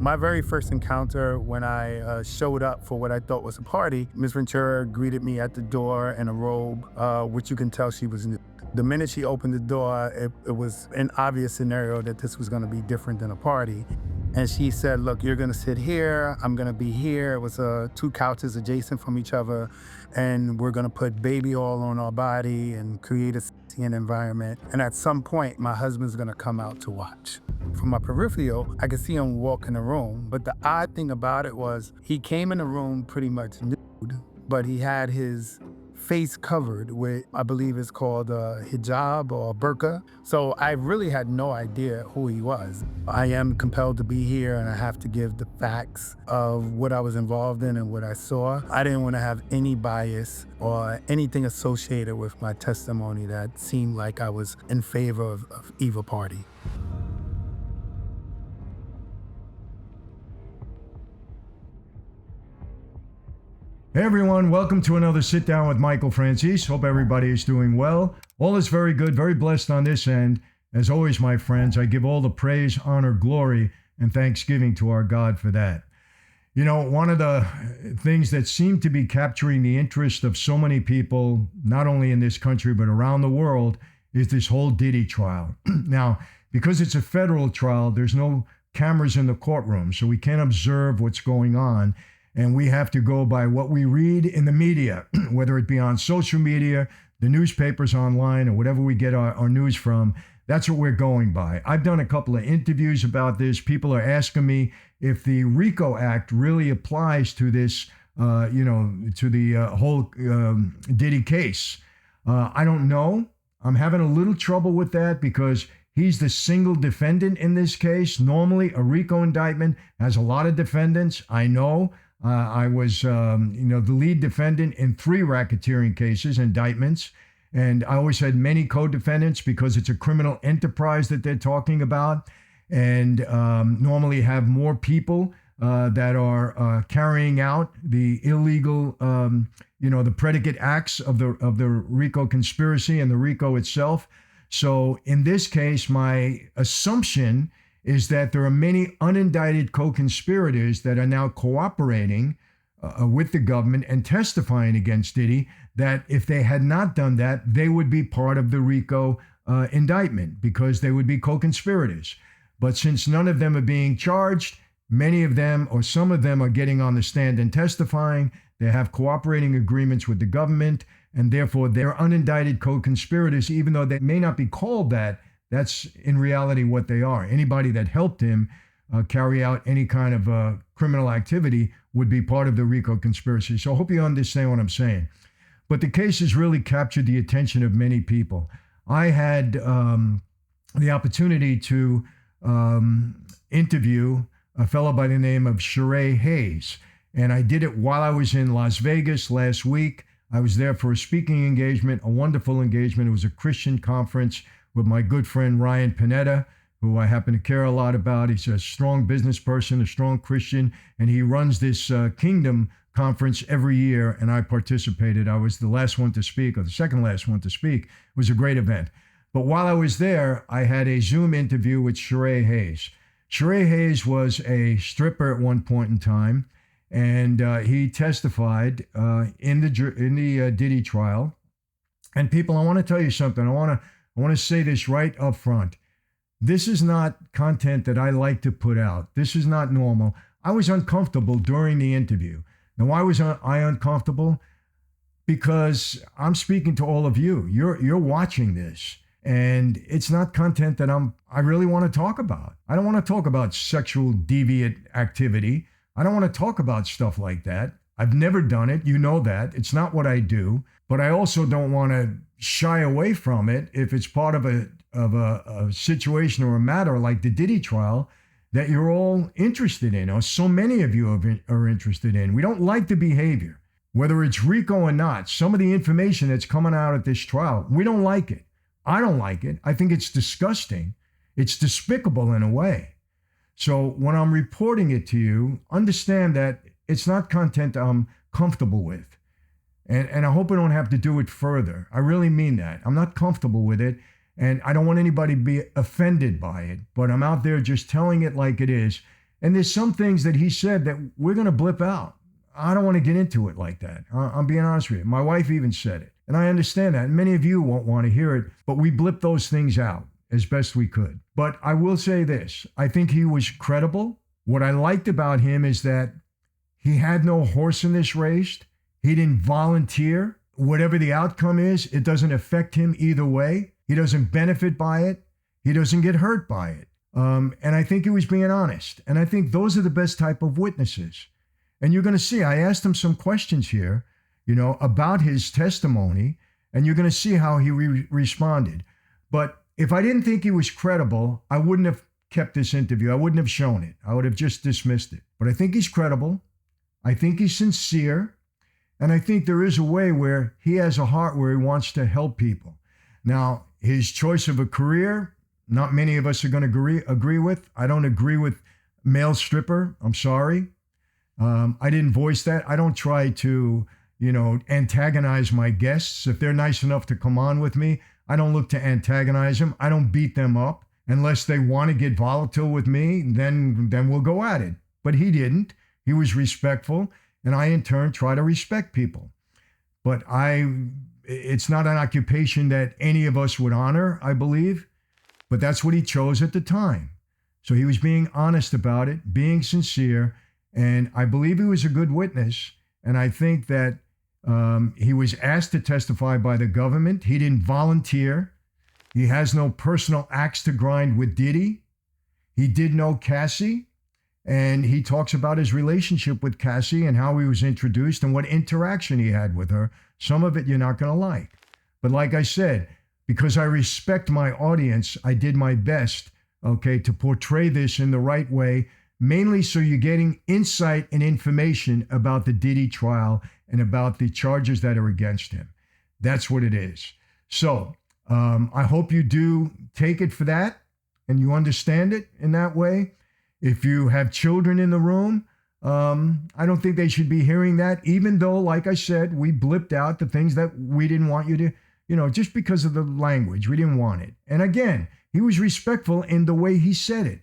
My very first encounter when I showed up for what I thought was a party, Ms. Ventura greeted me at the door in a robe, which you can tell she was new. The minute she opened the door, it was an obvious scenario that this was going to be different than a party. And she said, look, you're going to sit here. I'm going to be here. It was two couches adjacent from each other. And we're going to put baby oil on our body and create a an environment. And at some point, my husband's going to come out to watch. From my peripheral, I could see him walk in the room. But the odd thing about it was he came in the room pretty much nude, but he had his face covered with, I believe it's called a hijab or a burqa. So I really had no idea who he was. I am compelled to be here and I have to give the facts of what I was involved in and what I saw. I didn't want to have any bias or anything associated with my testimony that seemed like I was in favor of either party. Hey everyone, welcome to another Sit Down with Michael Franzese. Hope everybody is doing well. All is very good, very blessed on this end. As always, my friends, I give all the praise, honor, glory, and thanksgiving to our God for that. You know, one of the things that seem to be capturing the interest of so many people, not only in this country, but around the world, is this whole Diddy trial. Now, because it's a federal trial, there's no cameras in the courtroom, so we can't observe what's going on. And we have to go by what we read in the media, whether it be on social media, the newspapers online, or whatever we get our news from. That's what we're going by. I've done a couple of interviews about this. People are asking me if the RICO Act really applies to this, to the whole Diddy case. I don't know. I'm having a little trouble with that because he's the single defendant in this case. Normally, a RICO indictment has a lot of defendants. I know. I was, the lead defendant in 3 racketeering cases, indictments, and I always had many co-defendants because it's a criminal enterprise that they're talking about, and normally have more people that are carrying out the illegal, the predicate acts of the RICO conspiracy and the RICO itself. So in this case, my assumption is that there are many unindicted co-conspirators that are now cooperating with the government and testifying against Diddy, that if they had not done that, they would be part of the RICO indictment because they would be co-conspirators. But since none of them are being charged, many of them or some of them are getting on the stand and testifying. They have cooperating agreements with the government, and therefore they're unindicted co-conspirators, even though they may not be called that. That's in reality what they are. Anybody that helped him carry out any kind of criminal activity would be part of the RICO conspiracy. So I hope you understand what I'm saying. But the case has really captured the attention of many people. I had the opportunity to interview a fellow by the name of Sharay Hayes. And I did it while I was in Las Vegas last week. I was there for a speaking engagement, a wonderful engagement. It was a Christian conference with my good friend Ryan Panetta, who I happen to care a lot about. He's a strong business person, a strong Christian, and he runs this Kingdom conference every year, and I participated. I was the last one to speak, or the second last one to speak. It was a great event. But while I was there, I had a Zoom interview with Sharay Hayes. Sharay Hayes was a stripper at one point in time, and he testified in the Diddy trial. And people, I want to tell you something. I want to say this right up front. This is not content that I like to put out. This is not normal. I was uncomfortable during the interview. Now, why was I uncomfortable? Because I'm speaking to all of you. You're watching this, and it's not content that I really want to talk about. I don't want to talk about sexual deviant activity. I don't want to talk about stuff like that. I've never done it. You know that. It's not what I do. But I also don't want to shy away from it if it's part of a situation or a matter like the Diddy trial that you're all interested in, or so many of you are interested in. We don't like the behavior, whether it's RICO or not. Some of the information that's coming out at this trial, we don't like it. I don't like it. I think it's disgusting. It's despicable in a way. So when I'm reporting it to you, understand that it's not content I'm comfortable with. And I hope I don't have to do it further. I really mean that. I'm not comfortable with it, and I don't want anybody to be offended by it, but I'm out there just telling it like it is. And there's some things that he said that we're going to blip out. I don't want to get into it like that. I'm being honest with you. My wife even said it. And I understand that. And many of you won't want to hear it, but we blipped those things out as best we could. But I will say this. I think he was credible. What I liked about him is that he had no horse in this race. He didn't volunteer. Whatever the outcome is, it doesn't affect him either way. He doesn't benefit by it. He doesn't get hurt by it. And I think he was being honest. And I think those are the best type of witnesses. And you're going to see, I asked him some questions here, about his testimony, and you're going to see how he responded. But if I didn't think he was credible, I wouldn't have kept this interview. I wouldn't have shown it. I would have just dismissed it. But I think he's credible. I think he's sincere. And I think there is a way where he has a heart where he wants to help people. Now, his choice of a career, not many of us are going to agree with. I don't agree with male stripper. I'm sorry. I didn't voice that. I don't try to, antagonize my guests. If they're nice enough to come on with me, I don't look to antagonize them. I don't beat them up. Unless they want to get volatile with me, then we'll go at it. But he didn't. He was respectful. And I, in turn, try to respect people. But it's not an occupation that any of us would honor, I believe. But that's what he chose at the time. So he was being honest about it, being sincere. And I believe he was a good witness. And I think that he was asked to testify by the government. He didn't volunteer. He has no personal axe to grind with Diddy. He did know Cassie. And he talks about his relationship with Cassie and how he was introduced and what interaction he had with her. Some of it you're not going to like. But like I said, because I respect my audience, I did my best, to portray this in the right way, mainly so you're getting insight and information about the Diddy trial and about the charges that are against him. That's what it is. So I hope you do take it for that and you understand it in that way. If you have children in the room, I don't think they should be hearing that, even though, like I said, we blipped out the things that we didn't want you to, just because of the language, we didn't want it. And again, he was respectful in the way he said it,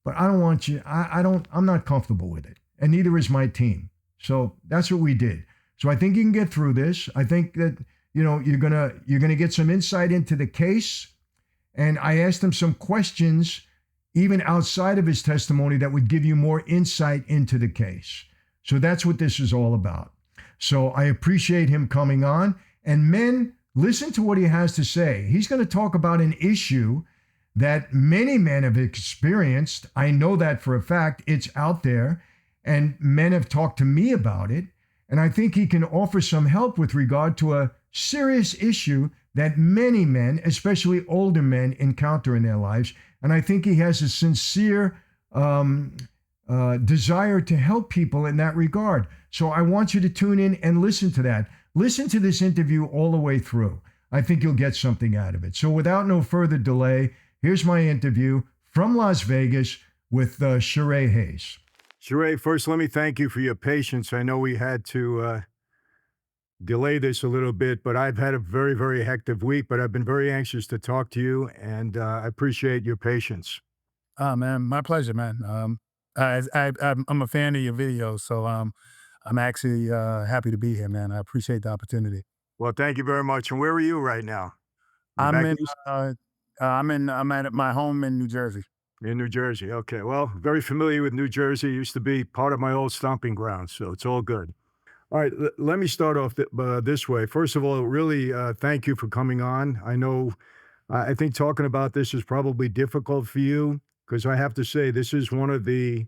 but I don't want you, I'm not comfortable with it. And neither is my team. So that's what we did. So I think you can get through this. I think that, you're going to get some insight into the case. And I asked him some questions even outside of his testimony that would give you more insight into the case. So that's what this is all about. So I appreciate him coming on. And men, listen to what he has to say. He's going to talk about an issue that many men have experienced. I know that for a fact. It's out there. And men have talked to me about it. And I think he can offer some help with regard to a serious issue that many men, especially older men, encounter in their lives. And I think he has a sincere desire to help people in that regard. So I want you to tune in and listen to that. Listen to this interview all the way through. I think you'll get something out of it. So without no further delay, here's my interview from Las Vegas with Sharay Hayes. Sharay, first, let me thank you for your patience. I know we had to delay this a little bit, but I've had a very, very hectic week, but I've been very anxious to talk to you, and I appreciate your patience. Man, my pleasure, man. I'm a fan of your videos, so I'm actually happy to be here, man. I appreciate the opportunity. Well, thank you very much. And where are you right now? I'm Back in, east? I'm at my home in New Jersey. In New Jersey. Okay. Well, very familiar with New Jersey. Used to be part of my old stomping ground, so it's all good. All right, let me start off this way. First of all, really thank you for coming on. I know, I think talking about this is probably difficult for you because I have to say this is one of the,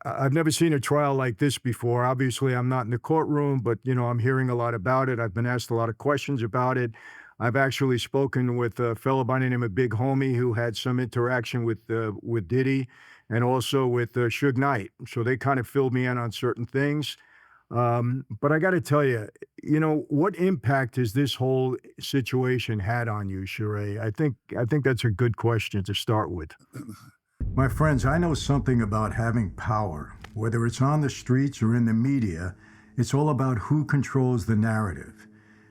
I've never seen a trial like this before. Obviously, I'm not in the courtroom, but I'm hearing a lot about it. I've been asked a lot of questions about it. I've actually spoken with a fellow by the name of Big Homie who had some interaction with Diddy and also with Suge Knight. So they kind of filled me in on certain things. But I got to tell you, what impact has this whole situation had on you, Sharay? I think that's a good question to start with. My friends, I know something about having power. Whether it's on the streets or in the media, it's all about who controls the narrative.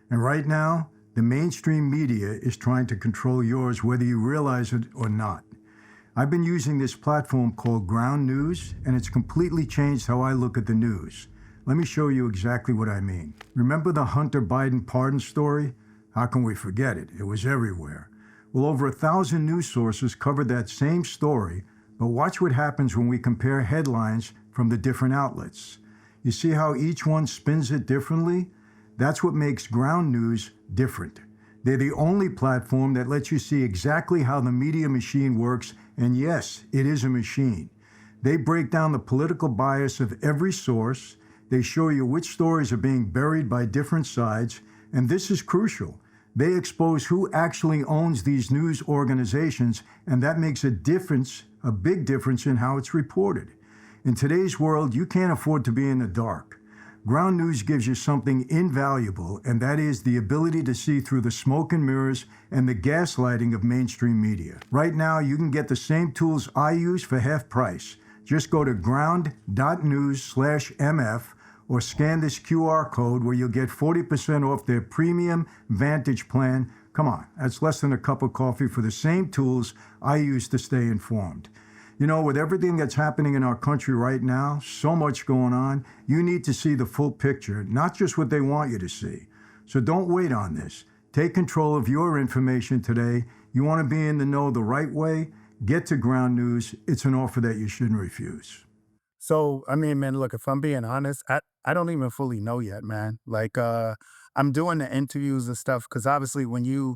And right now, the mainstream media is trying to control yours whether you realize it or not. I've been using this platform called Ground News, and it's completely changed how I look at the news. Let me show you exactly what I mean. Remember the Hunter Biden pardon story? How can we forget it? It was everywhere. Well, over 1,000 news sources covered that same story, but watch what happens when we compare headlines from the different outlets. You see how each one spins it differently? That's what makes Ground News different. They're the only platform that lets you see exactly how the media machine works, and yes, it is a machine. They break down the political bias of every source. They show you which stories are being buried by different sides, and this is crucial. They expose who actually owns these news organizations, and that makes a difference, a big difference in how it's reported. In today's world, you can't afford to be in the dark. Ground News gives you something invaluable, and that is the ability to see through the smoke and mirrors and the gaslighting of mainstream media. Right now, you can get the same tools I use for half price. Just go to ground.news/MF or scan this QR code where you'll get 40% off their premium Vantage plan. Come on, that's less than a cup of coffee for the same tools I use to stay informed. You know, with everything that's happening in our country right now, so much going on, you need to see the full picture, not just what they want you to see. So don't wait on this. Take control of your information today. You want to be in the know the right way? Get to Ground News. It's an offer that you shouldn't refuse. So, I mean, man, look, if I'm being honest, I don't even fully know yet, man. Like, I'm doing the interviews and stuff because obviously when you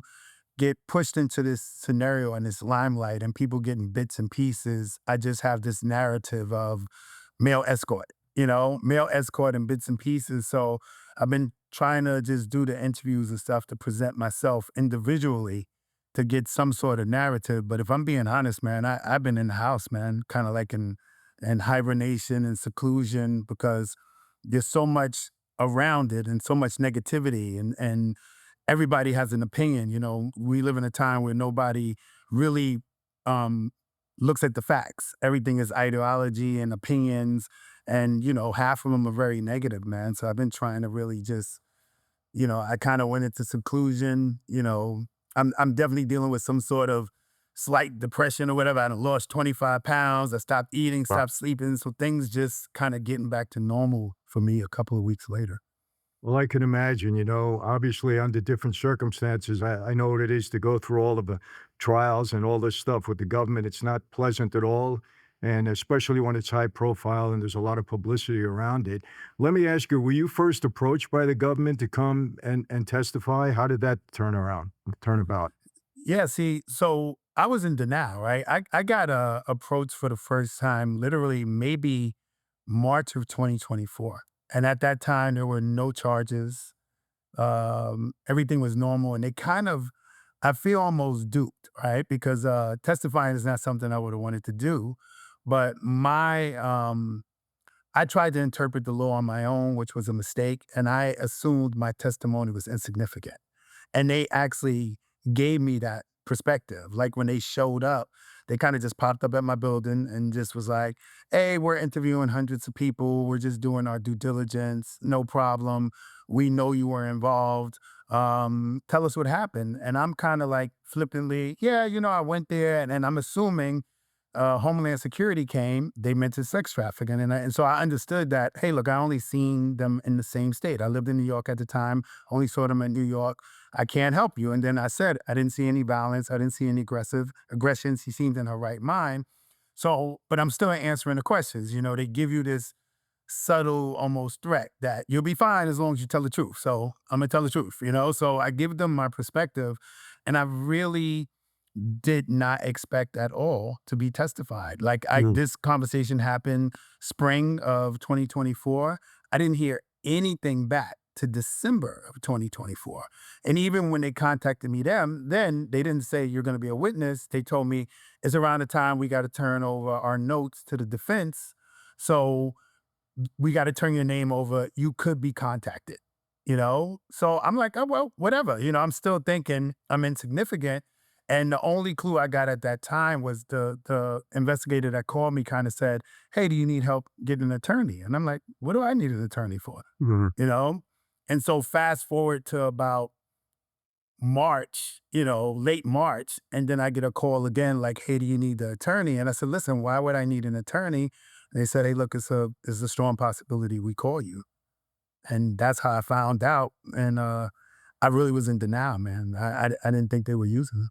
get pushed into this scenario and this limelight and people getting bits and pieces, I just have this narrative of male escort, male escort and bits and pieces. So I've been trying to just do the interviews and stuff to present myself individually to get some sort of narrative. But if I'm being honest, man, I've been in the house, man, kind of like in hibernation and seclusion because there's so much around it and so much negativity and everybody has an opinion. We live in a time where nobody really um, looks at the facts. Everything is ideology and opinions, and half of them are very negative, man. So I've been trying to really just, I kind of went into seclusion. I'm definitely dealing with some sort of slight depression or whatever. I done lost 25 pounds. I stopped eating, Wow. stopped sleeping. So things just kind of getting back to normal for me a couple of weeks later. Well, I can imagine, obviously under different circumstances, I know what it is to go through all of the trials and all this stuff with the government. It's not pleasant at all. And especially when it's high profile and there's a lot of publicity around it. Let me ask you, were you first approached by the government to come and testify? How did that turn about? Yeah, see, so I was in denial, right? I got approached for the first time literally maybe March of 2024. And at that time, there were no charges. Everything was normal. And they kind of, I feel almost duped, right? Because testifying is not something I would have wanted to do. But I tried to interpret the law on my own, which was a mistake. And I assumed my testimony was insignificant. And they actually gave me that perspective. Like when they showed up, they kind of just popped up at my building and just was like, hey, we're interviewing hundreds of people. We're just doing our due diligence. No problem. We know you were involved. Tell us what happened. And I'm kind of like flippantly, yeah, I went there and I'm assuming Homeland Security came, they mentioned sex trafficking. And so I understood that, hey, look, I only seen them in the same state. I lived in New York at the time, only saw them in New York. I can't help you. And then I said, I didn't see any violence. I didn't see any aggressions. He seemed in her right mind. So, but I'm still answering the questions. They give you this subtle, almost threat that you'll be fine as long as you tell the truth. So I'm gonna tell the truth. So I give them my perspective, and I really did not expect at all to be testified. Like this conversation happened spring of 2024. I didn't hear anything back to December of 2024. And even when they contacted me then they didn't say you're going to be a witness. They told me it's around the time we got to turn over our notes to the defense. So we got to turn your name over. You could be contacted. So I'm like, oh, well, whatever. I'm still thinking I'm insignificant. And the only clue I got at that time was the investigator that called me kind of said, hey, do you need help getting an attorney? And I'm like, what do I need an attorney for? Mhm. You know? And so fast forward to about March, late March, and then I get a call again like, "Hey, do you need the attorney?" And I said, "Listen, why would I need an attorney?" And they said, "Hey, look, it's a strong possibility we call you." And that's how I found out, and I really was in denial, man. I didn't think they were using it.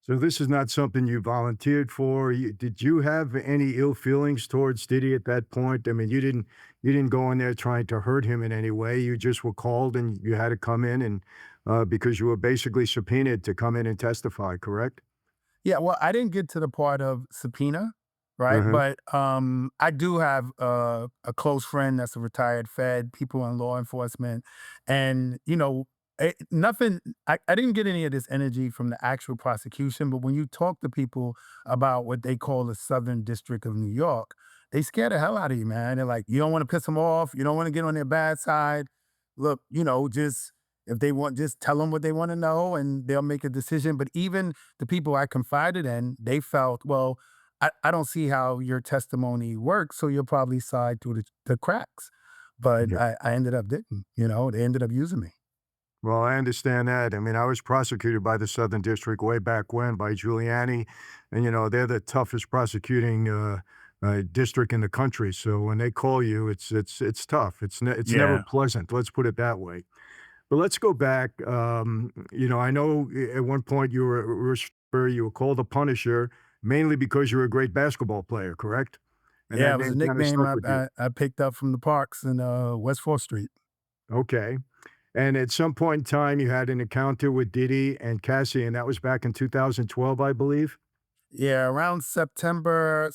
So this is not something you volunteered for. Did you have any ill feelings towards Diddy at that point? I mean, you didn't go in there trying to hurt him in any way. You just were called and you had to come in and because you were basically subpoenaed to come in and testify, correct? Yeah, well, I didn't get to the part of subpoena, right? Uh-huh. But I do have a close friend that's a retired Fed, people in law enforcement, and nothing. I didn't get any of this energy from the actual prosecution, but when you talk to people about what they call the Southern District of New York, they scare the hell out of you, man. They're like, you don't want to piss them off, you don't want to get on their bad side. Look, just if they want, just tell them what they want to know, and they'll make a decision. But even the people I confided in, they felt, well, I don't see how your testimony works, so you'll probably slide through the cracks. But Yeah. I ended up didn't, they ended up using me. Well, I understand that. I mean, I was prosecuted by the Southern District way back when by Giuliani, and they're the toughest prosecuting district in the country. So when they call you, it's tough. It's never Yeah. pleasant. Let's put it that way. But let's go back. I know at one point you were called a Punisher mainly because you're a great basketball player, correct? And Yeah, that it was a name kind of nickname stuck I with you. I picked up from the parks in, West 4th Street. Okay. And at some point in time, you had an encounter with Diddy and Cassie, and that was back in 2012, I believe. Yeah, around September,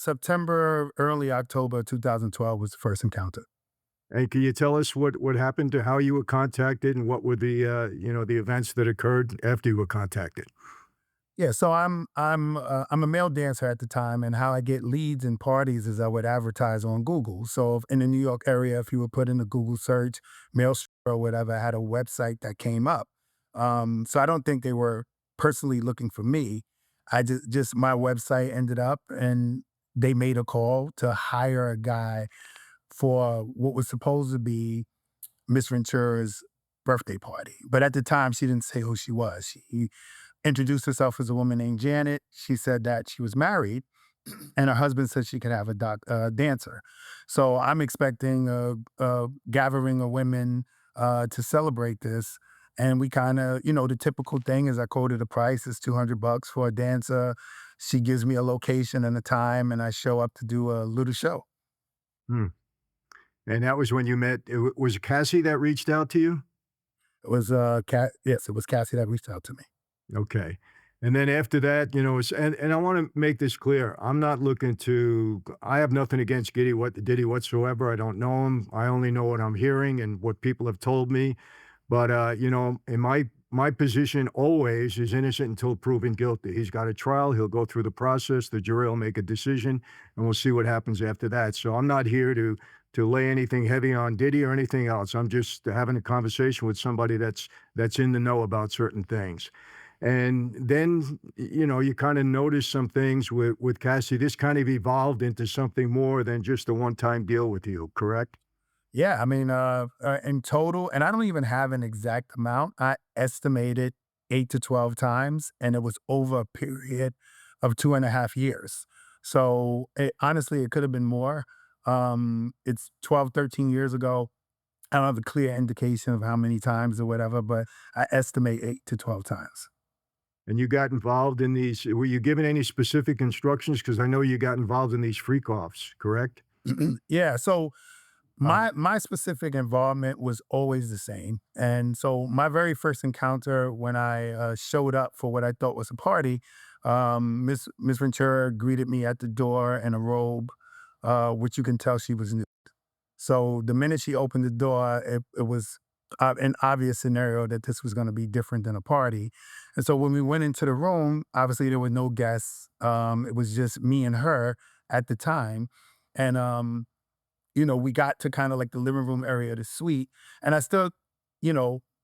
early October 2012 was the first encounter. And can you tell us what happened to how you were contacted and what were the events that occurred after you were contacted? Yeah, so I'm a male dancer at the time, and how I get leads and parties is I would advertise on Google. So in the New York area, if you would put in a Google search, male stripper or whatever, I had a website that came up. So I don't think they were personally looking for me. I just my website ended up, and they made a call to hire a guy for what was supposed to be Miss Ventura's birthday party. But at the time, she didn't say who she was. She introduced herself as a woman named Janet. She said that she was married, and her husband said she could have a dancer. So I'm expecting a gathering of women to celebrate this. And we kind of, the typical thing is I quoted a price is $200 for a dancer. She gives me a location and a time, and I show up to do a little show. Hmm. And that was when you met. Was it Cassie that reached out to you? It was yes, it was Cassie that reached out to me. Okay. And then after that, and I want to make this clear. I'm not looking to I have nothing against Diddy whatsoever. I don't know him. I only know what I'm hearing and what people have told me. But in my position always is innocent until proven guilty. He's got a trial, he'll go through the process, the jury will make a decision, and we'll see what happens after that. So I'm not here to lay anything heavy on Diddy or anything else. I'm just having a conversation with somebody that's in the know about certain things. And then, you kind of notice some things with Cassie. This kind of evolved into something more than just a one-time deal with you, correct? Yeah, I mean, in total, and I don't even have an exact amount. I estimated 8 to 12 times, and it was over a period of 2.5 years. So honestly, it could have been more. It's 12, 13 years ago. I don't have a clear indication of how many times or whatever, but I estimate 8 to 12 times. And you got involved in these were you given any specific instructions? Because I know you got involved in these freak offs, correct? Yeah. So Um, my specific involvement was always the same. And so my very first encounter when I showed up for what I thought was a party, Miss Ventura greeted me at the door in a robe, which you can tell she was new. So the minute she opened the door, it was an obvious scenario that this was going to be different than a party. And so when we went into the room, obviously there were no guests. It was just me and her at the time. And we got to kind of like the living room area of the suite. And I still,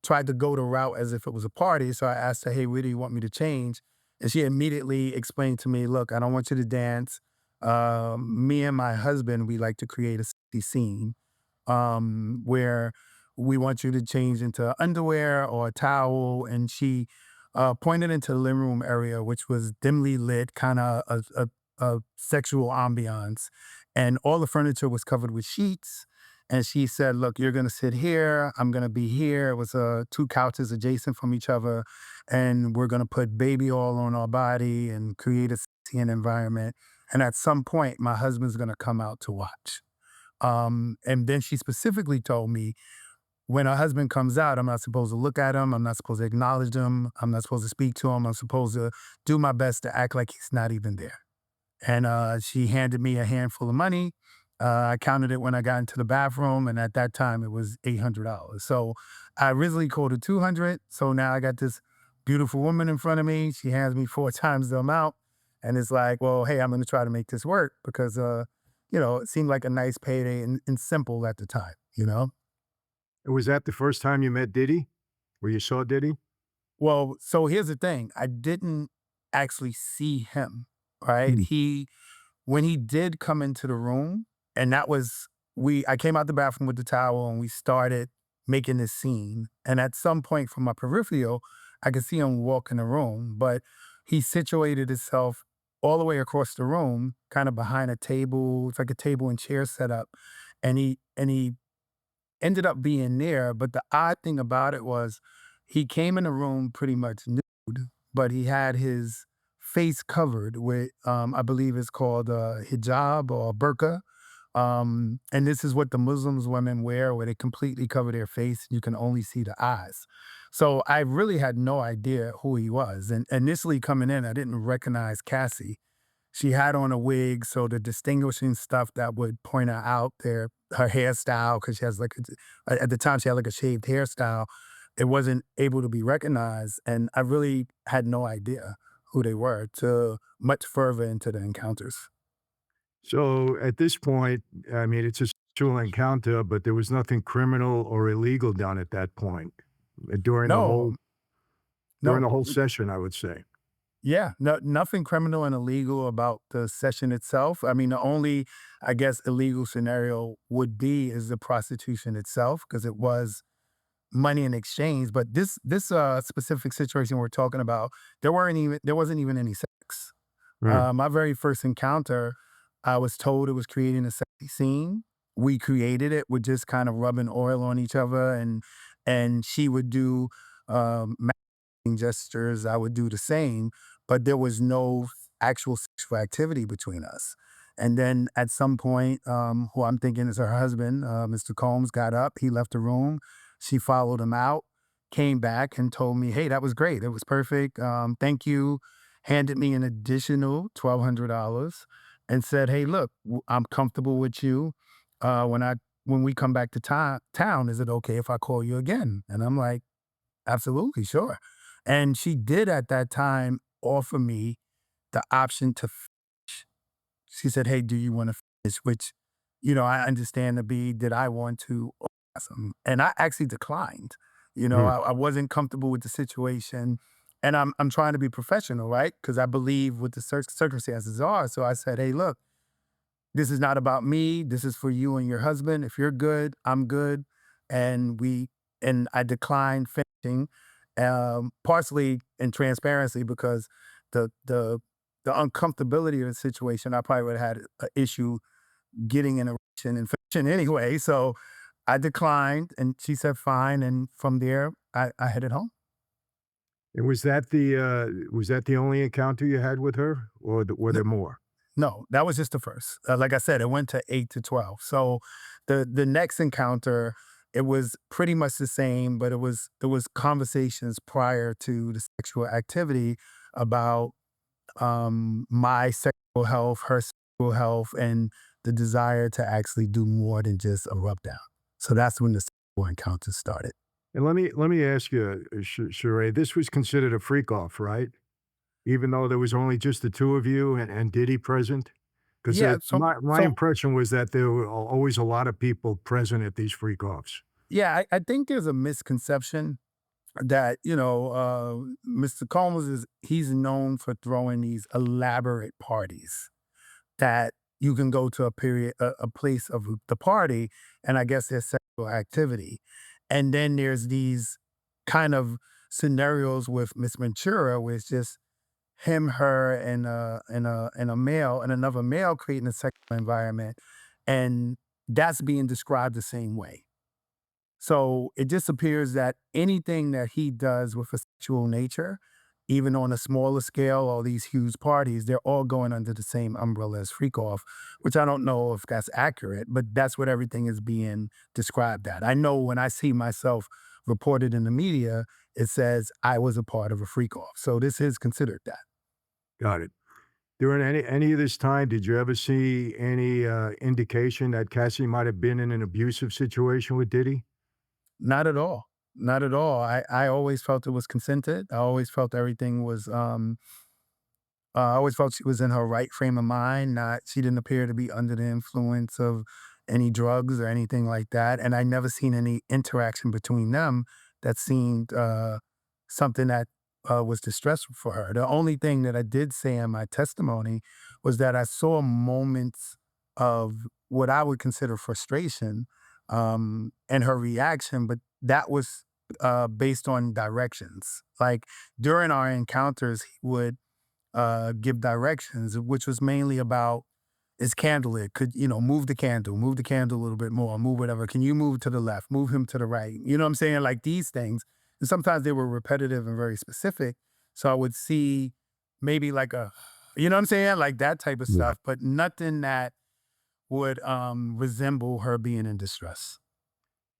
tried to go the route as if it was a party. So I asked her, "Hey, where do you want me to change?" And she immediately explained to me, "Look, I don't want you to dance. Me and my husband, we like to create a scene where we want you to change into underwear or a towel. And she pointed into the living room area, which was dimly lit, kind of a sexual ambiance. And all the furniture was covered with sheets. And she said, look, you're going to sit here. I'm going to be here. It was two couches adjacent from each other. And we're going to put baby oil on our body and create a sexy environment. And at some point, my husband's going to come out to watch. And then she specifically told me when her husband comes out, I'm not supposed to look at him. I'm not supposed to acknowledge him. I'm not supposed to speak to him. I'm supposed to do my best to act like he's not even there. And she handed me a handful of money. I counted it when I got into the bathroom, and at that time it was $800. So I originally quoted 200. So now I got this beautiful woman in front of me. She hands me four times the amount, and it's like, well, hey, I'm going to try to make this work because, it seemed like a nice payday and simple at the time. And was that the first time you met Diddy? Where you saw Diddy? Well, so here's the thing: I didn't actually see him. Right? Mm. When he did come into the room, and that was I came out the bathroom with the towel and we started making this scene. And at some point from my peripheral, I could see him walk in the room, but he situated himself all the way across the room, kind of behind a table. It's like a table and chair setup. And he ended up being there. But the odd thing about it was he came in the room pretty much nude, but he had his face covered with, I believe it's called hijab or burqa. And this is what the Muslims women wear, where they completely cover their face. You can only see the eyes. So I really had no idea who he was. And initially coming in, I didn't recognize Cassie. She had on a wig, so the distinguishing stuff that would point her out there, her hairstyle, because she has like, at the time she had like a shaved hairstyle, it wasn't able to be recognized. And I really had no idea who they were till much further into the encounters. So at this point, I mean, it's a sexual encounter, but there was nothing criminal or illegal done at that point during the No, whole no, session, I would say. yeah, no, nothing criminal and illegal about the session itself. I mean, the only, I guess, illegal scenario would be is the prostitution itself, because it was money in exchange. But this specific situation we're talking about, there wasn't even any sex. Right. My very first encounter, I was told it was creating a sexy scene. We created it with just kind of rubbing oil on each other, and she would do um, gestures, I would do the same, but there was no actual sexual activity between us. And then at some point, who I'm thinking is her husband, Mr. Combs, got up, he left the room. She followed him out, came back and told me, hey, that was great. It was perfect. Thank you. Handed me an additional $1,200 and said, hey, look, I'm comfortable with you. When we come back to town, is it okay if I call you again? And I'm like, absolutely, sure. And she did at that time offer me the option to she said, "Hey, do you wanna finish?" Which, I understand to be, did I want to orgasm? And I actually declined. Mm. I wasn't comfortable with the situation, and I'm trying to be professional, right? Because I believe what the circumstances are. So I said, "Hey, look, this is not about me. This is for you and your husband. If you're good, I'm good." And I declined finishing, partially in transparency because the uncomfortability of the situation, I probably would have had an issue getting in a erection and finishing anyway. So I declined, and she said fine. And from there, I headed home. And was that the only encounter you had with her, or were there more? No, that was just the first. Like I said, it went to 8 to 12. So the next encounter, it was pretty much the same, but there was conversations prior to the sexual activity about my sexual health, her sexual health, and the desire to actually do more than just a rub down. So that's when the sexual encounter started. And let me ask you, Sheree, this was considered a freak off, right? Even though there was only just the two of you and Diddy present? 'Cause, Yeah, my impression was that there were always a lot of people present at these freak offs. yeah, I think there's a misconception that, Mr. Combs he's known for throwing these elaborate parties that you can go to a place of the party, and I guess there's sexual activity. And then there's these kind of scenarios with Miss Ventura where it's just him, her, and a male and another male creating a sexual environment, and that's being described the same way. So it just appears that anything that he does with a sexual nature, even on a smaller scale, all these huge parties, they're all going under the same umbrella as freak off, which I don't know if that's accurate, but that's what everything is being described at. I know when I see myself reported in the media, it says I was a part of a freak off. So this is considered that. Got it. During any of this time, did you ever see any, indication that Cassie might have been in an abusive situation with Diddy? Not at all. Not at all. I always felt it was consented. I always felt everything was I always felt she was in her right frame of mind. Not She didn't appear to be under the influence of any drugs or anything like that. And I never seen any interaction between them that seemed something that was distressful for her. The only thing that I did say in my testimony was that I saw moments of what I would consider frustration and her reaction, but that was based on directions. Like during our encounters, he would give directions, which was mainly about is candle lit? Could move the candle a little bit more, move whatever. Can you move to the left? Move him to the right. You know what I'm saying? Like these things. And sometimes they were repetitive and very specific. So I would see maybe like you know what I'm saying? Like that type of Yeah. stuff, but nothing that would resemble her being in distress.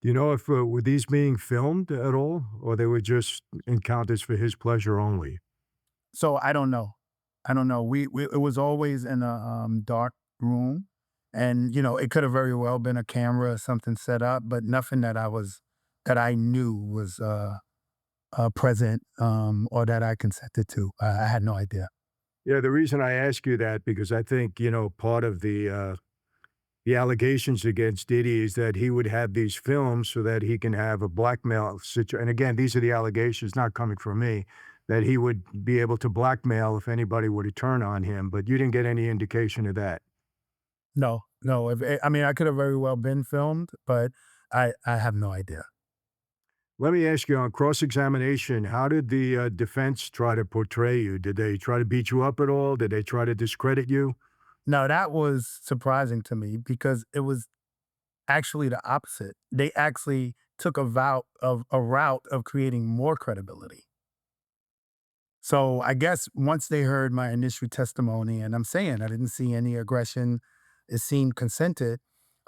Do you know if, were these being filmed at all, or they were just encounters for his pleasure only? So I don't know. I don't know. We It was always in a dark room, and it could have very well been a camera or something set up, but nothing that I knew was present or that I consented to. I had no idea. Yeah, the reason I ask you that, because I think, part of the allegations against Diddy is that he would have these films so that he can have a blackmail and again, these are the allegations not coming from me, that he would be able to blackmail if anybody were to turn on him, but you didn't get any indication of that. No, no. I mean, I could have very well been filmed, but I have no idea. Let me ask you, on cross-examination, how did the, defense try to portray you? Did they try to beat you up at all? Did they try to discredit you? No, that was surprising to me because it was actually the opposite. They actually took a route of creating more credibility. So I guess once they heard my initial testimony, and I'm saying I didn't see any aggression, it seemed consented.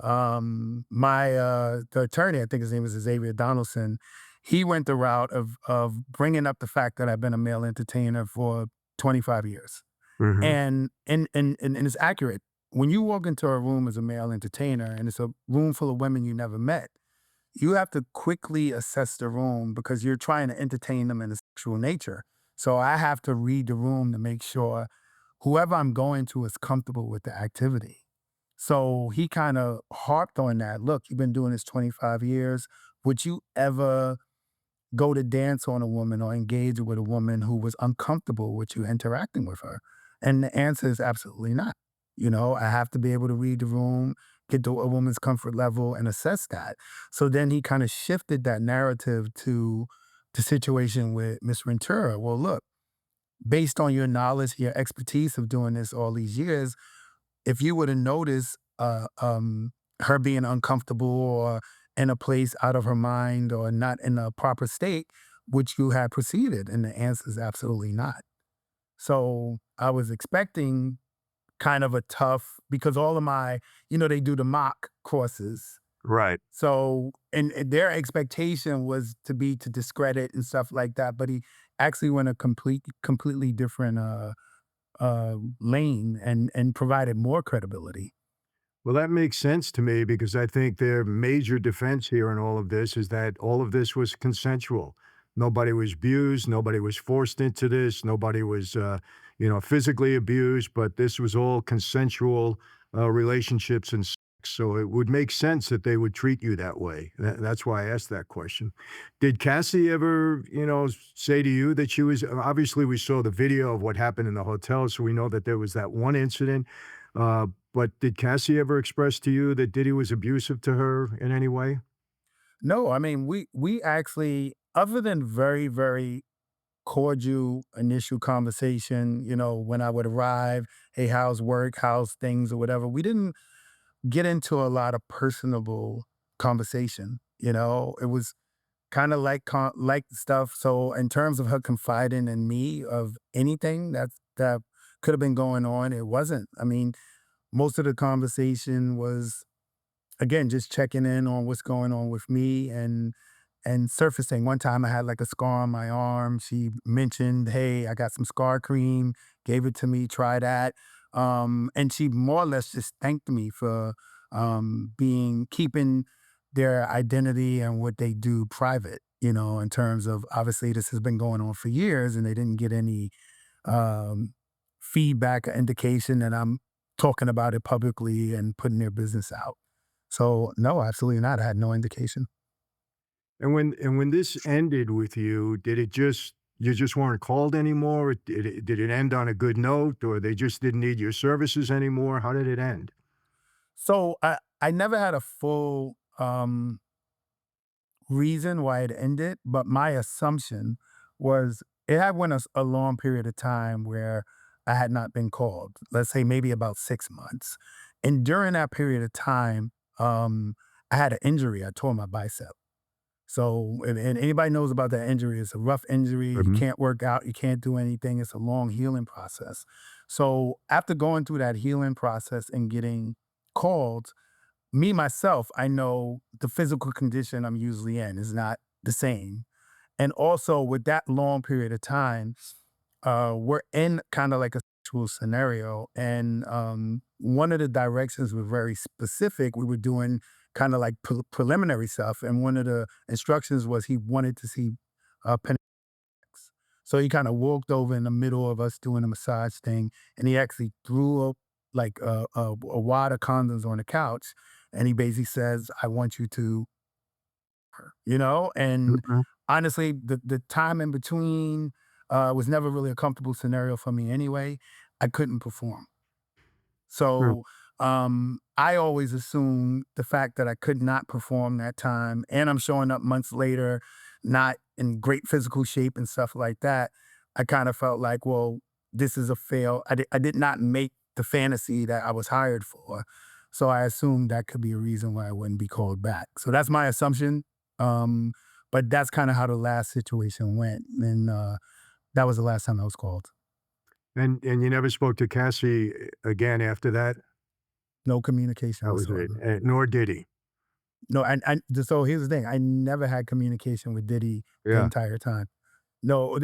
My the attorney, I think his name is Xavier Donaldson, he went the route of bringing up the fact that I've been a male entertainer for 25 years, Mhm. and it's accurate. When you walk into a room as a male entertainer, and it's a room full of women you never met, you have to quickly assess the room because you're trying to entertain them in a sexual nature. So I have to read the room to make sure whoever I'm going to is comfortable with the activity. So he kind of harped on that. Look, you've been doing this 25 years. Would you ever go to dance on a woman or engage with a woman who was uncomfortable with you interacting with her? And the answer is absolutely not. I have to be able to read the room, get to a woman's comfort level and assess that. So then he kind of shifted that narrative to the situation with Miss Ventura. Well, look, based on your knowledge, your expertise of doing this all these years, if you were to notice her being uncomfortable or in a place out of her mind or not in a proper state, would you have proceeded? And the answer is absolutely not. So I was expecting kind of a tough, because all of my, they do the mock courses. Right. So, and their expectation was to discredit and stuff like that. But he actually went a completely different lane and provided more credibility. Well, that makes sense to me because I think their major defense here in all of this is that all of this was consensual. Nobody was abused. Nobody was forced into this. Nobody was, physically abused, but this was all consensual relationships and sex. So it would make sense that they would treat you that way. That's why I asked that question. Did Cassie ever, say to you that she was, obviously we saw the video of what happened in the hotel, so we know that there was that one incident. But did Cassie ever express to you that Diddy was abusive to her in any way? No, I mean, we actually, other than very, very cordial initial conversation, when I would arrive, hey, how's work, how's things or whatever, we didn't get into a lot of personable conversation. It was kind of like stuff. So in terms of her confiding in me of anything that could have been going on, it wasn't. I mean, most of the conversation was, again, just checking in on what's going on with me and surfacing. One time I had like a scar on my arm. She mentioned, "Hey, I got some scar cream." Gave it to me. Try that. And she more or less just thanked me for being keeping their identity and what they do private. In terms of, obviously this has been going on for years, and they didn't get any um, feedback or indication that I'm talking about it publicly and putting their business out. So no, absolutely not. I had no indication. And when this ended with you, did it just you just weren't called anymore? Did it end on a good note, or they just didn't need your services anymore? How did it end? So I never had a full reason why it ended, but my assumption was it had went a long period of time where I had not been called. Let's say maybe about 6 months, and during that period of time, I had an injury. I tore my bicep. So, and anybody knows about that injury, it's a rough injury. You Mhm. can't work out, you can't do anything. It's a long healing process. So, after going through that healing process and getting called, me myself, I know the physical condition I'm usually in is not the same. And also, with that long period of time, we're in kind of like a sexual scenario. And one of the directions were very specific. We were doing kind of like preliminary stuff. And one of the instructions was he wanted to see penetrations. So he kind of walked over in the middle of us doing a massage thing. And he actually threw up like a wad of condoms on the couch. And he basically says, I want you to, and Mhm. honestly, the time in between was never really a comfortable scenario for me anyway. I couldn't perform. Hmm. So I always assumed the fact that I could not perform that time and I'm showing up months later, not in great physical shape and stuff like that. I kind of felt like, well, this is a fail. I did not make the fantasy that I was hired for. So I assumed that could be a reason why I wouldn't be called back. So that's my assumption. Um, but that's kind of how the last situation went. And that was the last time I was called. And you never spoke to Cassie again after that? No communication That was it, whatsoever. nor did he. No, so here's the thing, I never had communication with Diddy the Yeah. entire time. No,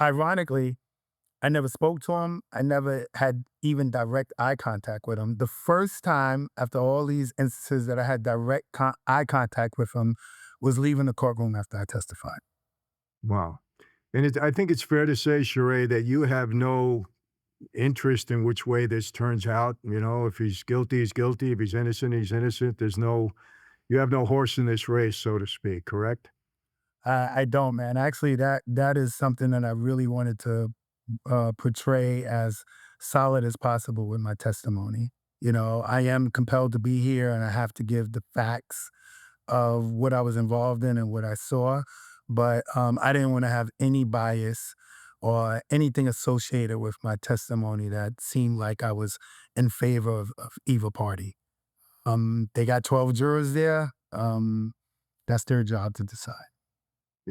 ironically, I never spoke to him. I never had even direct eye contact with him. The first time after all these instances that I had direct eye contact with him was leaving the courtroom after I testified. Wow. And I think it's fair to say, Sharay, that you have no interest in which way this turns out. If he's guilty, he's guilty. If he's innocent, he's innocent. You have no horse in this race, so to speak, correct? I don't, man. Actually, that is something that I really wanted to portray as solid as possible with my testimony. I am compelled to be here and I have to give the facts of what I was involved in and what I saw. But I didn't want to have any bias or anything associated with my testimony that seemed like I was in favor of either party. They got 12 jurors there. That's their job to decide.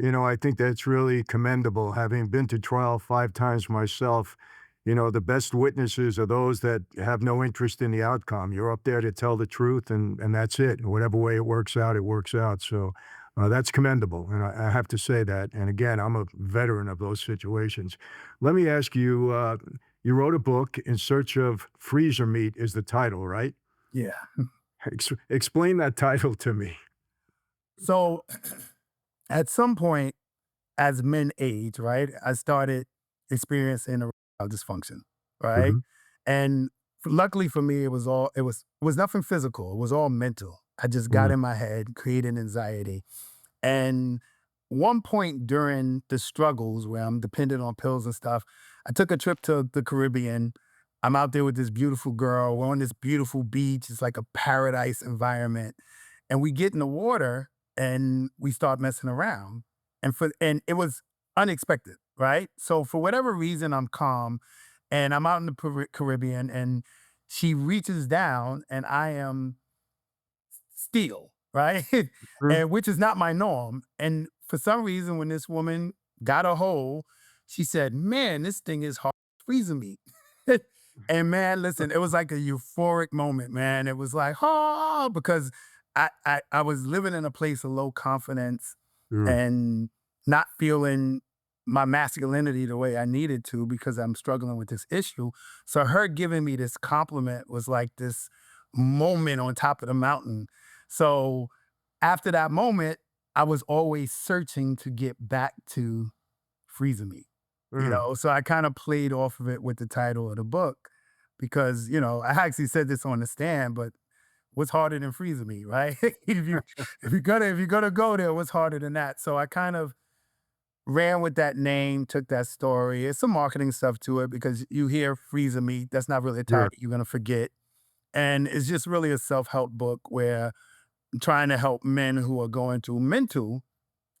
I think that's really commendable. Having been to trial 5 times myself, the best witnesses are those that have no interest in the outcome. You're up there to tell the truth, and that's it. Whatever way it works out, it works out. So, that's commendable, and I have to say that. And again, I'm a veteran of those situations. Let me ask you, you wrote a book, "In Search of Freezer Meat" is the title, right? Yeah. Explain that title to me. So at some point, as men age, right, I started experiencing erectile dysfunction, right? Mhm, And luckily for me, it was nothing physical. It was all mental. I just got mhm. in my head, created anxiety. And one point during the struggles where I'm dependent on pills and stuff, I took a trip to the Caribbean. I'm out there with this beautiful girl. We're on this beautiful beach. It's like a paradise environment. And we get in the water and we start messing around. And it was unexpected, right? So for whatever reason, I'm calm and I'm out in the Caribbean and she reaches down and I am steal, right? Mhm. And which is not my norm. And for some reason, when this woman got a hold, she said, "Man, this thing is hard freezing me." And man, listen, it was like a euphoric moment, man. It was like, oh, because I was living in a place of low confidence Mm. and not feeling my masculinity the way I needed to because I'm struggling with this issue. So her giving me this compliment was like this moment on top of the mountain. So after that moment, I was always searching to get back to freezing me, Mm. So I kind of played off of it with the title of the book because, I actually said this on the stand, but what's harder than freezing me, right? If you're gonna go there, what's harder than that? So I kind of ran with that name, took that story. It's some marketing stuff to it because you hear freezing me, that's not really a Yeah. title you're gonna forget. And it's just really a self-help book where I'm trying to help men who are going through mental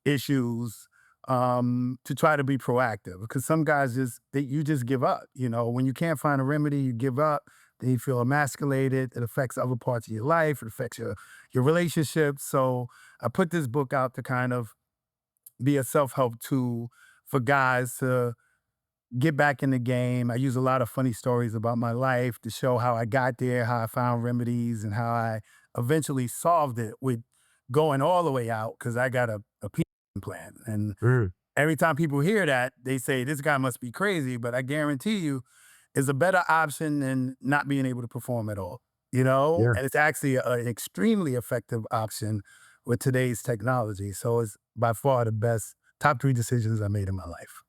issues to try to be proactive because some guys you just give up. When you can't find a remedy, you give up. Then you feel emasculated. It affects other parts of your life. It affects your relationships. So I put this book out to kind of be a self-help tool for guys to get back in the game. I use a lot of funny stories about my life to show how I got there, how I found remedies, and how I eventually solved it with going all the way out because I got a P plan. And Mm. every time people hear that, they say, this guy must be crazy. But I guarantee you, it's a better option than not being able to perform at all, Yeah. And it's actually an extremely effective option with today's technology. So it's by far the best top three decisions I made in my life.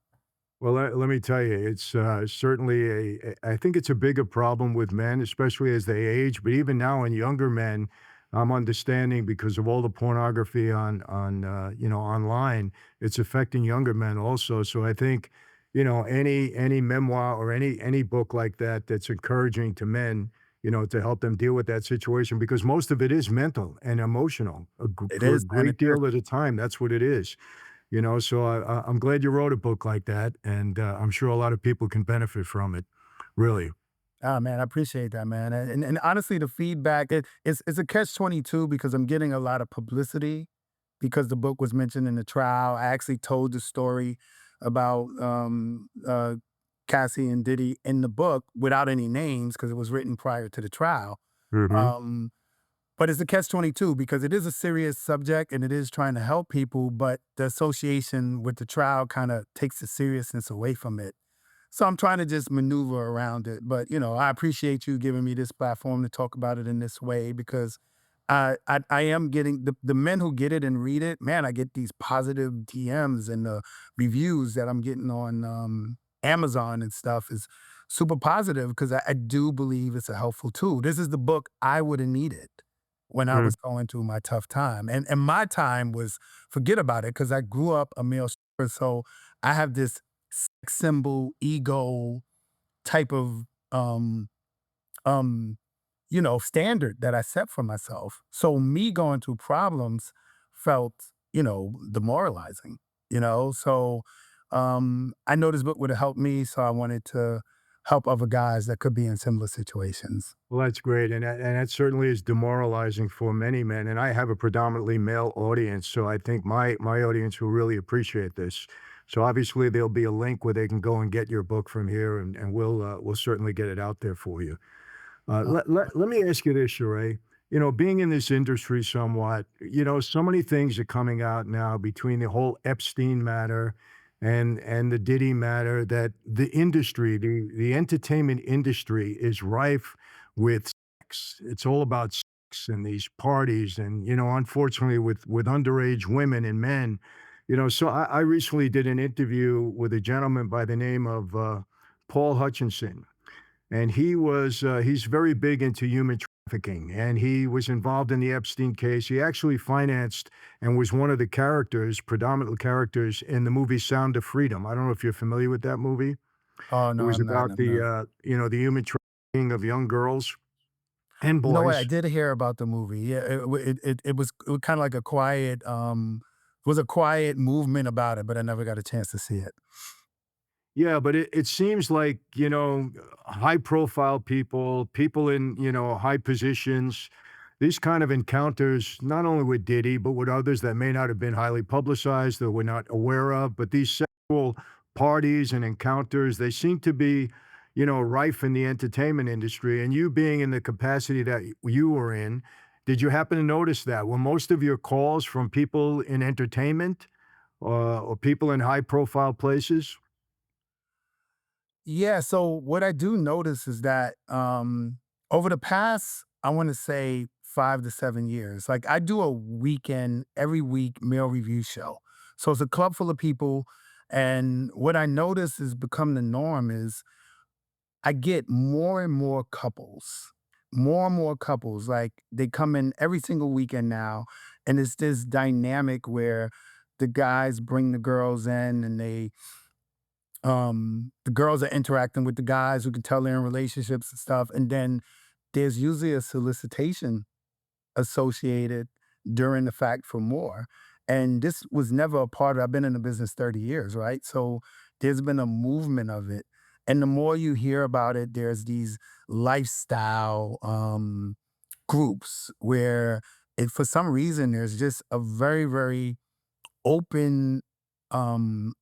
Well, let me tell you, it's certainly I think it's a bigger problem with men, especially as they age. But even now in younger men, I'm understanding because of all the pornography on online, it's affecting younger men also. So I think any memoir or any book like that that's encouraging to men, to help them deal with that situation because most of it is mental and emotional. It For a is, man. It great is. deal of the time, that's what it is. So I'm glad you wrote a book like that, and I'm sure a lot of people can benefit from it. Really. Oh man, I appreciate that, man. And honestly, the feedback it's a catch-22 because I'm getting a lot of publicity because the book was mentioned in the trial. I actually told the story about Cassie and Diddy in the book without any names because it was written prior to the trial. Mhm. Um, but it's a catch-22 because it is a serious subject and it is trying to help people, but the association with the trial kind of takes the seriousness away from it. So I'm trying to just maneuver around it. But, I appreciate you giving me this platform to talk about it in this way because I am getting the men who get it and read it, man, I get these positive DMs and the reviews that I'm getting on Amazon and stuff is super positive because I do believe it's a helpful tool. This is the book I would have needed when I Mm. was going through my tough time. And my time was forget about it because I grew up a male stripper. So I have this sex symbol, ego type of um um standard that I set for myself. So me going through problems felt, demoralizing, So I know this book would have helped me, so I wanted to help other guys that could be in similar situations. Well, that's great, and that certainly is demoralizing for many men, and I have a predominantly male audience, so I think my audience will really appreciate this. So obviously, there'll be a link where they can go and get your book from here, and we'll certainly get it out there for you. Uh, Let me ask you this, Sheree. Being in this industry somewhat, so many things are coming out now between the whole Epstein matter and the Diddy matter that the industry, the entertainment industry is rife with sex. It's all about sex and these parties and, unfortunately with underage women and men. So I recently did an interview with a gentleman by the name of Paul Hutchinson, and he's very big into human trafficking, and he was involved in the Epstein case. He actually financed and was one of the characters, predominant characters in the movie Sound of Freedom. I don't know if you're familiar with that movie. oh It no, was I'm not. about I'm not. the human trafficking of young girls. and You know what? I boys. did hear about the movie. Yeah, it was kind of like a quiet it was a quiet movement about it, but I never got a chance to see it. Yeah, but it seems like, high profile people, people in, high positions, these kind of encounters, not only with Diddy, but with others that may not have been highly publicized that we're not aware of, but these sexual parties and encounters, they seem to be, rife in the entertainment industry. And you being in the capacity that you were in, did you happen to notice that? Were most of your calls from people in entertainment or people in high profile places? Yeah, so what I do notice is that over the past, I want to say 5 to 7 years, like I do a weekend, every week meal review show. So it's a club full of people. And what I notice is become the norm is I get more and more couples. Like they come in every single weekend now. And it's this dynamic where the guys bring the girls in and the girls are interacting with the guys who can tell they're in relationships and stuff. And then there's usually a solicitation associated during the fact for more. And this was never a part of I've been in the business 30 years, right? So there's been a movement of it. And the more you hear about it, there's these lifestyle groups where for some reason there's just a very, very open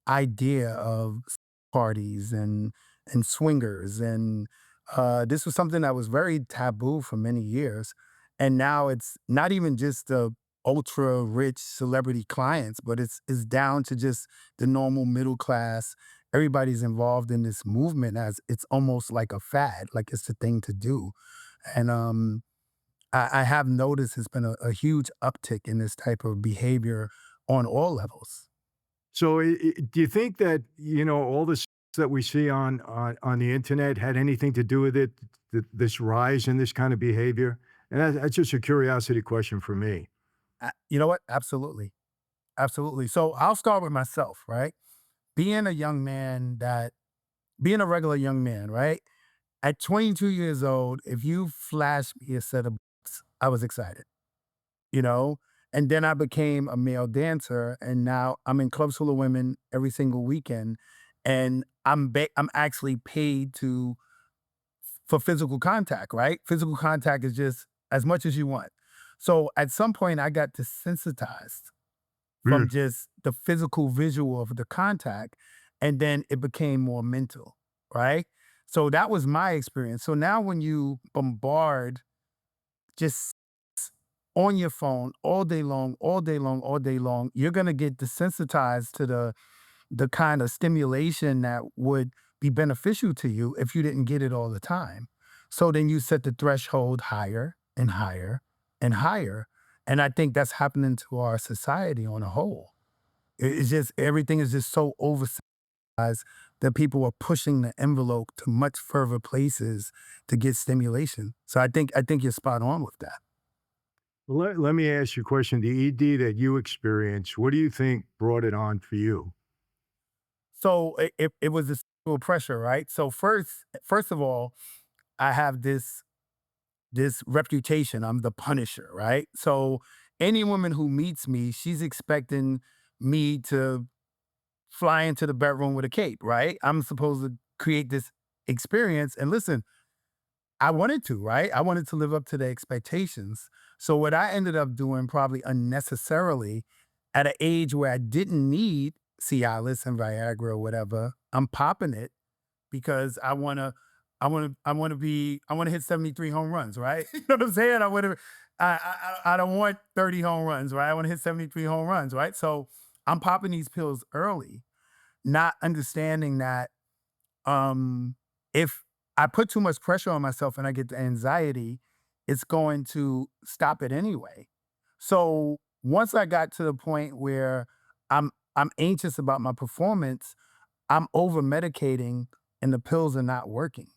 idea of parties and swingers and this was something that was very taboo for many years, and now it's not even just the ultra rich celebrity clients, but it's down to just the normal middle class. Everybody's involved in this movement as it's almost like a fad, like it's the thing to do. And I have noticed it's been a huge uptick in this type of behavior on all levels. So, do you think that, all this that we see on the internet had anything to do with it, this rise in this kind of behavior? And that's just a curiosity question for me. You know what? Absolutely. Absolutely. So I'll start with myself, right? Being a young man that, being a regular young man, right? At 22 years old, if you flashed me a set of books, I was excited, you know? And then I became a male dancer, and now I'm in clubs full of women every single weekend, and I'm actually paid to for physical contact, right? Physical contact is just as much as you want. So at some point, I got desensitized from Mm. just the physical visual of the contact, and then it became more mental, right? So that was my experience. So now when you bombard just on your phone all day long, all day long, all day long, you're gonna get desensitized to the kind of stimulation that would be beneficial to you if you didn't get it all the time. So then you set the threshold higher and higher and higher. And I think that's happening to our society on a whole. It's just everything is just so oversized that people are pushing the envelope to much further places to get stimulation. So I think you're spot on with that. Let me ask you a question. The ED that you experienced, what do you think brought it on for you? So it was this pressure, right? So first of all, I have this reputation. I'm the punisher, right? So any woman who meets me, she's expecting me to fly into the bedroom with a cape, right? I'm supposed to create this experience. And listen, I wanted to, right? I wanted to live up to the expectations. So what I ended up doing probably unnecessarily at an age where I didn't need Cialis and Viagra or whatever, I'm popping it because I wanna hit 73 home runs, right? You know what I'm saying? I don't want 30 home runs, right? I wanna hit 73 home runs, right? So I'm popping these pills early, not understanding that if I put too much pressure on myself and I get the anxiety, it's going to stop it anyway. So once I got to the point where I'm anxious about my performance, I'm over medicating and the pills are not working.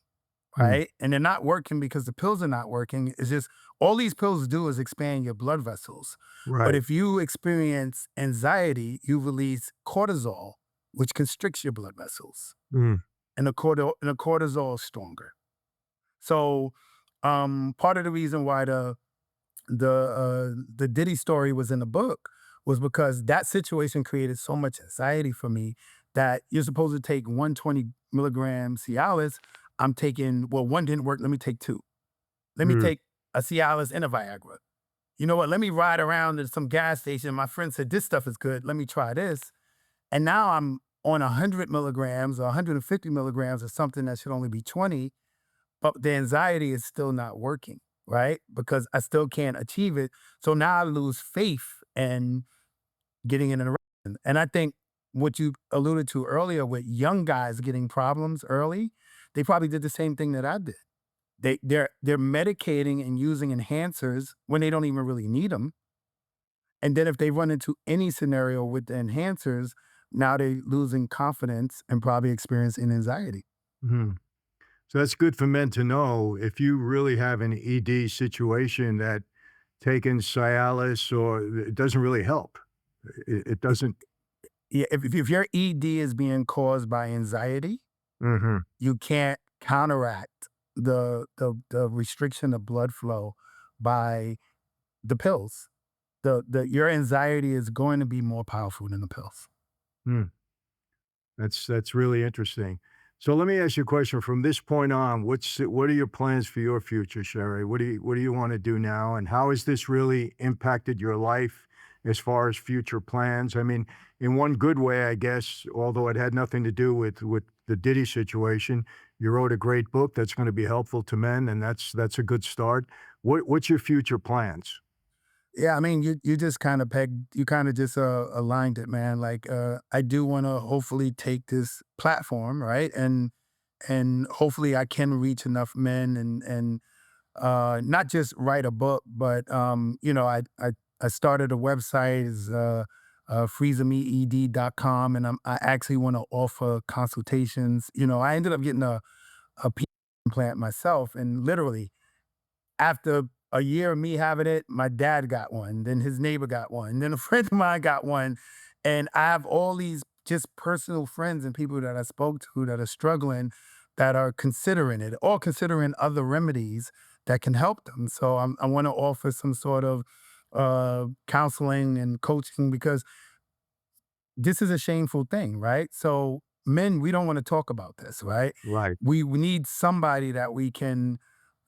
Mm. Right. And they're not working because the pills are not working. It's just all these pills do is expand your blood vessels. But Right. if you experience anxiety, you release cortisol, which constricts your blood vessels Mm. and the cortisol is stronger. So Part of the reason why the Diddy story was in the book was because that situation created so much anxiety for me that you're supposed to take 120 milligram Cialis. I'm taking, well, one didn't work. Let me take two. Let me Mm, take a Cialis and a Viagra. You know what? Let me ride around to some gas station. My friend said, this stuff is good. Let me try this. And now I'm on 100 milligrams or 150 milligrams of something that should only be 20, but the anxiety is still not working, right? Because I still can't achieve it. So now I lose faith in getting in an erection. And I think what you alluded to earlier with young guys getting problems early, they probably did the same thing that I did. They're medicating and using enhancers when they don't even really need them. And then if they run into any scenario with the enhancers, now they're losing confidence and probably experiencing anxiety. mhm. So that's good for men to know if you really have an ED situation that taking Cialis or it doesn't really help. It doesn't. Yeah, if your ED is being caused by anxiety, Mhm, you can't counteract the restriction of blood flow by the pills. The your anxiety is going to be more powerful than the pills. mm. That's really interesting. So let me ask you a question. From this point on, what are your plans for your future, Sharay? What do you want to do now, and how has this really impacted your life as far as future plans? I mean, in one good way, I guess, although it had nothing to do with the Diddy situation, you wrote a great book that's going to be helpful to men, and that's a good start. What's your future plans? Yeah, I mean, you just kind of pegged, you kind of just aligned it, man. Like, I do want to hopefully take this platform, right, and hopefully I can reach enough men and not just write a book, but I started a website is freezemeed.com, and I actually want to offer consultations. I ended up getting a P implant myself, and literally after a year of me having it, my dad got one, then his neighbor got one, then a friend of mine got one. And I have all these just personal friends and people that I spoke to that are struggling that are considering it or considering other remedies that can help them. So I want to offer some sort of counseling and coaching because this is a shameful thing, right? So men, we don't want to talk about this, right? Right. We need somebody that we can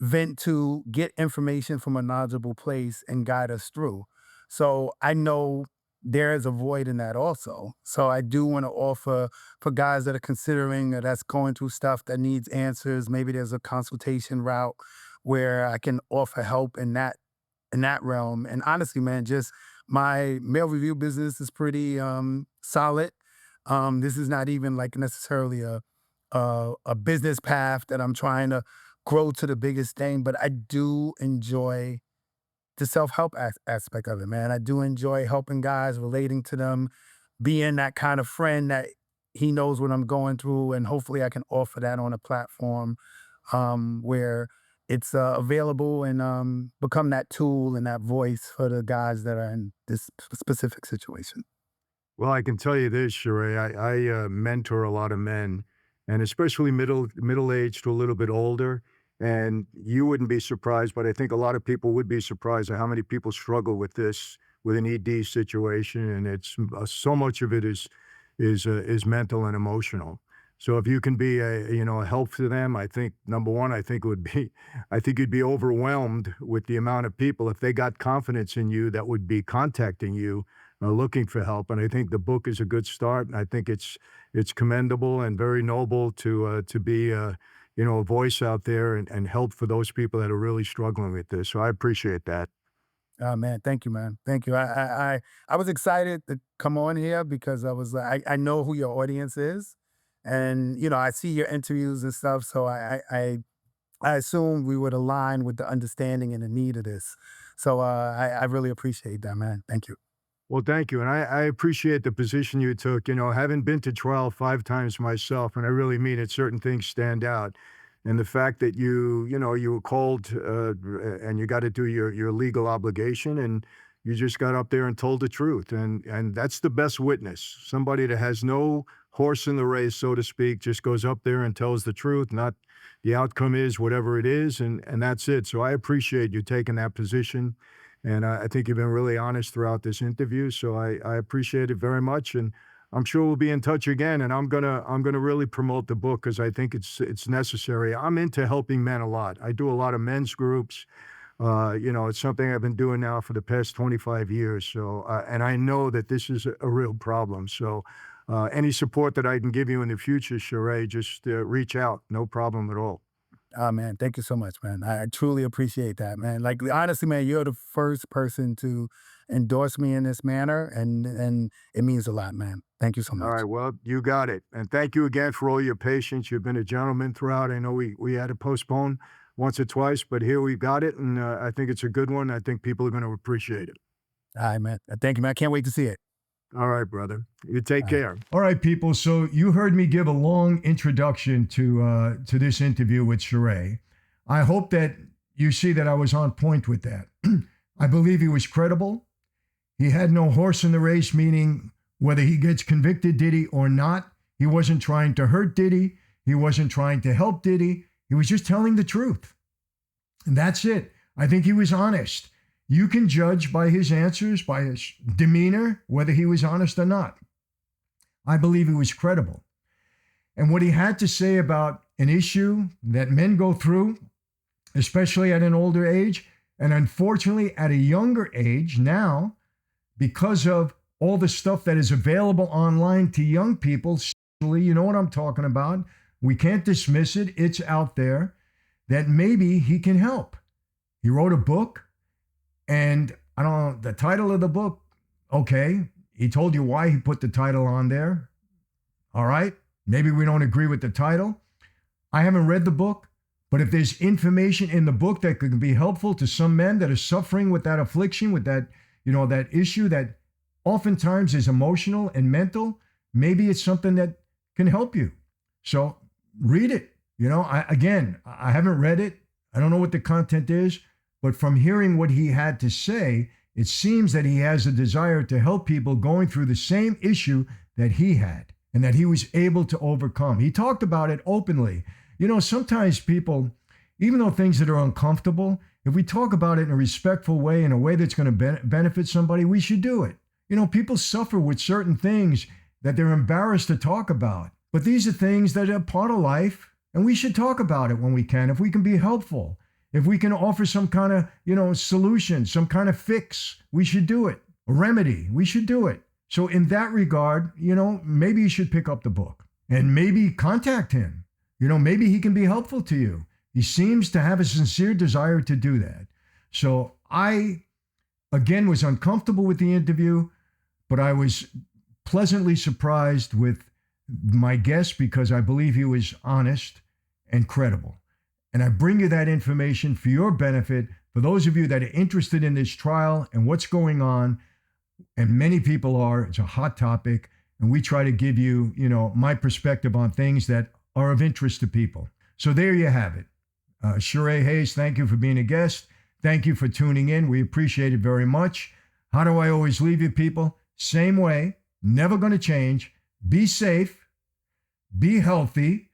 vent to, get information from a knowledgeable place and guide us through. So I know there is a void in that also. So I do want to offer for guys that are considering or that's going through stuff that needs answers. Maybe there's a consultation route where I can offer help in that realm. And honestly, man, just my mail review business is pretty solid. This is not even like necessarily a business path that I'm trying to grow to the biggest thing, but I do enjoy the self help aspect of it, man. I do enjoy helping guys, relating to them, being that kind of friend that he knows what I'm going through, and hopefully I can offer that on a platform where it's available and become that tool and that voice for the guys that are in this specific situation. Well, I can tell you this, Sheree. I mentor a lot of men, and especially middle-aged to a little bit older. And you wouldn't be surprised, but I think a lot of people would be surprised at how many people struggle with this, with an ED situation, and it's so much of it is mental and emotional. So if you can be a help to them, I think number one, I think it would be, I think you'd be overwhelmed with the amount of people if they got confidence in you that would be contacting you looking for help. And I think the book is a good start. And I think it's commendable and very noble to be a voice out there and help for those people that are really struggling with this. So I appreciate that. Oh man, thank you, man. Thank you. I was excited to come on here because I was like, I know who your audience is, and I see your interviews and stuff. So I assume we would align with the understanding and the need of this. So I really appreciate that, man. Thank you. Well, thank you. And I appreciate the position you took. Having been to trial 5 times myself, and I really mean it, certain things stand out. And the fact that you were called and you got to do your legal obligation and you just got up there and told the truth. And that's the best witness, somebody that has no horse in the race, so to speak, just goes up there and tells the truth, not the outcome is whatever it is, and that's it. So I appreciate you taking that position, and I think you've been really honest throughout this interview. So I appreciate it very much, and I'm sure we'll be in touch again. And I'm gonna really promote the book because I think it's necessary. I'm into helping men a lot. I do a lot of men's groups. It's something I've been doing now for the past 25 years. So, and I know that this is a real problem. So, any support that I can give you in the future, Sharay, just reach out. No problem at all. Oh, man, thank you so much, man. I truly appreciate that, man. Like, honestly, man, you're the first person to endorse me in this manner, and it means a lot, man. Thank you so All much. right, well, you got it. And thank you again for all your patience. You've been a gentleman throughout. I know we had to postpone once or twice, but here we got it. And I think it's a good one. I think people are going to appreciate it. All right, man. Thank you, man. I can't wait to see it. All right, brother. You take All right. care. All right, people. So you heard me give a long introduction to this interview with Sharay. I hope that you see that I was on point with that. I believe he was credible. He had no horse in the race, meaning whether he gets convicted, Diddy, or not. He wasn't trying to hurt Diddy. He wasn't trying to help Diddy. He was just telling the truth. And that's it. I think he was honest. You can judge by his answers, by his demeanor, whether he was honest or not. I believe he was credible. And what he had to say about an issue that men go through, especially at an older age, and unfortunately at a younger age now, because of all the stuff that is available online to young people, you know what I'm talking about. We can't dismiss it. It's out there that maybe he can help. He wrote a book, and I don't know the title of the book. Okay. He told you why he put the title on there. All right. Maybe we don't agree with the title. I haven't read the book, but if there's information in the book that could be helpful to some men that are suffering with that affliction, with that, that issue that oftentimes is emotional and mental, maybe it's something that can help you. So read it. I haven't read it. I don't know what the content is, but from hearing what he had to say, it seems that he has a desire to help people going through the same issue that he had and that he was able to overcome. He talked about it openly. Sometimes people, even though things that are uncomfortable, if we talk about it in a respectful way, in a way that's going to benefit somebody, we should do it. People suffer with certain things that they're embarrassed to talk about. But these are things that are part of life, and we should talk about it when we can, if we can be helpful. If we can offer some kind of, solution, some kind of fix, we should do it. A remedy, we should do it. So in that regard, maybe you should pick up the book and maybe contact him. Maybe he can be helpful to you. He seems to have a sincere desire to do that. So I, again, was uncomfortable with the interview, but I was pleasantly surprised with my guest because I believe he was honest and credible. And I bring you that information for your benefit, for those of you that are interested in this trial and what's going on. And many people are. It's a hot topic. And we try to give you, my perspective on things that are of interest to people. So there you have it. Sharay Hayes, thank you for being a guest. Thank you for tuning in. We appreciate it very much. How do I always leave you, people? Same way. Never going to change. Be safe. Be healthy.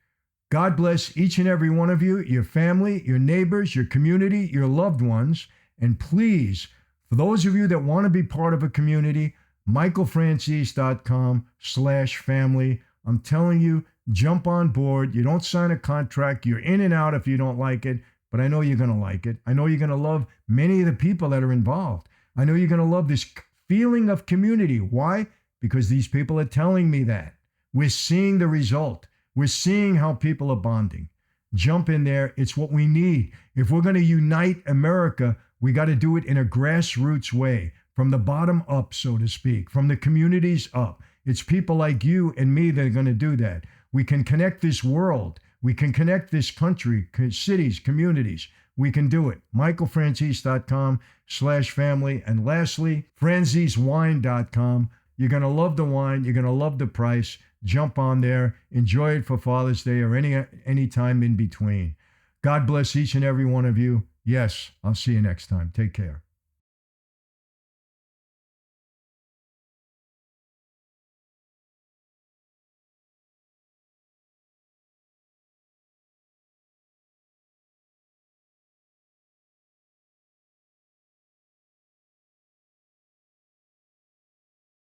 God bless each and every one of you, your family, your neighbors, your community, your loved ones. And please, for those of you that want to be part of a community, michaelfranzese.com/family. I'm telling you, jump on board. You don't sign a contract. You're in and out if you don't like it, but I know you're going to like it. I know you're going to love many of the people that are involved. I know you're going to love this feeling of community. Why? Because these people are telling me that. We're seeing the result. We're seeing how people are bonding. Jump in there. It's what we need. If we're going to unite America, we got to do it in a grassroots way, from the bottom up, so to speak, from the communities up. It's people like you and me that are going to do that. We can connect this world. We can connect this country, cities, communities. We can do it. michaelfranzese.com/family. And lastly, franzesewine.com. You're going to love the wine. You're going to love the price. Jump on there. Enjoy it for Father's Day or any time in between. God bless each and every one of you. Yes, I'll see you next time. Take care.